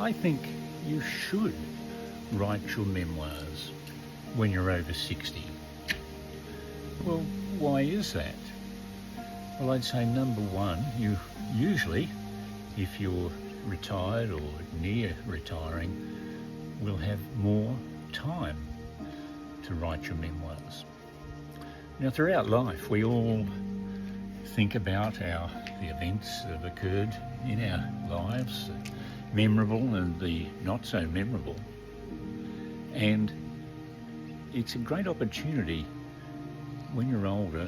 I think you should write your memoirs when you're over 60. Well, why is that? Well, I'd say number one, you usually, if you're retired or near retiring, will have more time to write your memoirs. Now, throughout life, we all think about the events that have occurred in our lives, the memorable and the not so memorable. And it's a great opportunity when you're older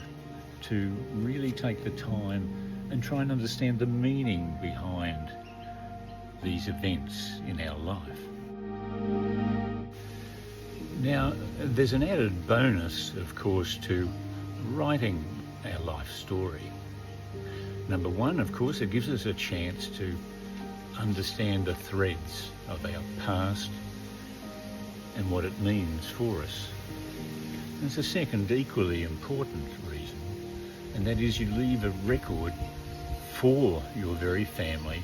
to really take the time and try and understand the meaning behind these events in our life. Now, there's an added bonus, of course, to writing our life story. Number one, of course, it gives us a chance to understand the threads of our past and what it means for us. There's a second equally important reason, and that is you leave a record for your very family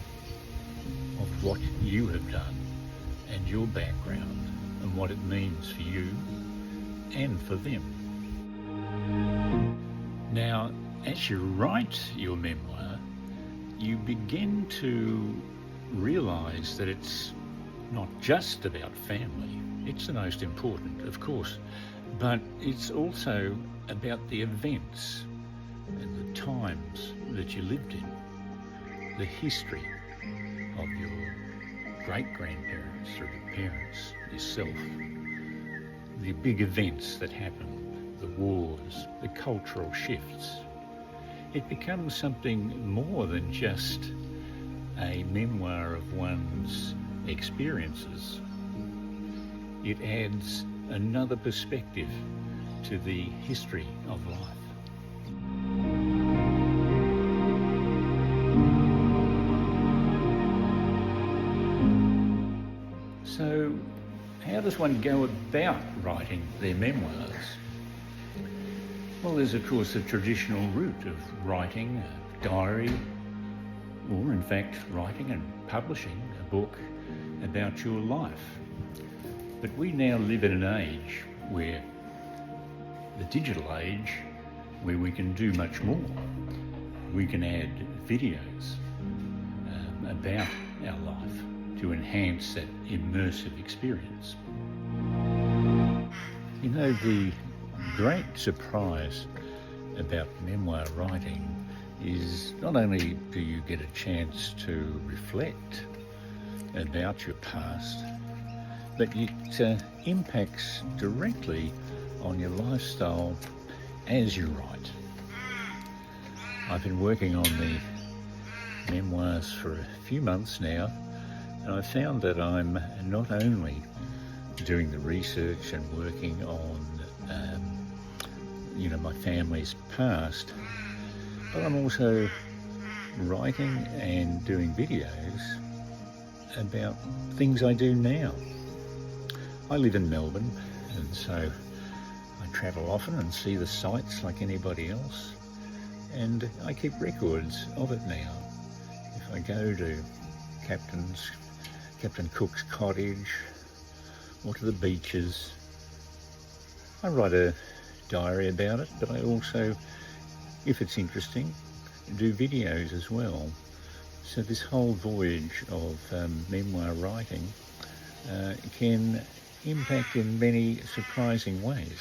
of what you have done and your background and what it means for you and for them. Now, as you write your memoir, you begin to realise that it's not just about family. It's the most important, of course, but it's also about the events and the times that you lived in, the history of your great-grandparents through the parents, yourself, the big events that happened, the wars, the cultural shifts. It becomes something more than just a memoir of one's experiences. It adds another perspective to the history of life. So, how does one go about writing their memoirs? Well, there's of course the traditional route of writing a diary, or in fact writing and publishing a book about your life. But we now live in an age where the digital age, where we can do much more. We can add videos about our life to enhance that immersive experience. You know, the great surprise about memoir writing is not only do you get a chance to reflect about your past, but it impacts directly on your lifestyle as you write. I've been working on the memoirs for a few months now, and I found that I'm not only doing the research and working on my family's past, but I'm also writing and doing videos about things I do now. I live in Melbourne, and so I travel often and see the sights like anybody else, and I keep records of it now. If I go to Captain Cook's cottage or to the beaches, I write a diary about it, but I also, if it's interesting, do videos as well. So this whole voyage of memoir writing can impact in many surprising ways.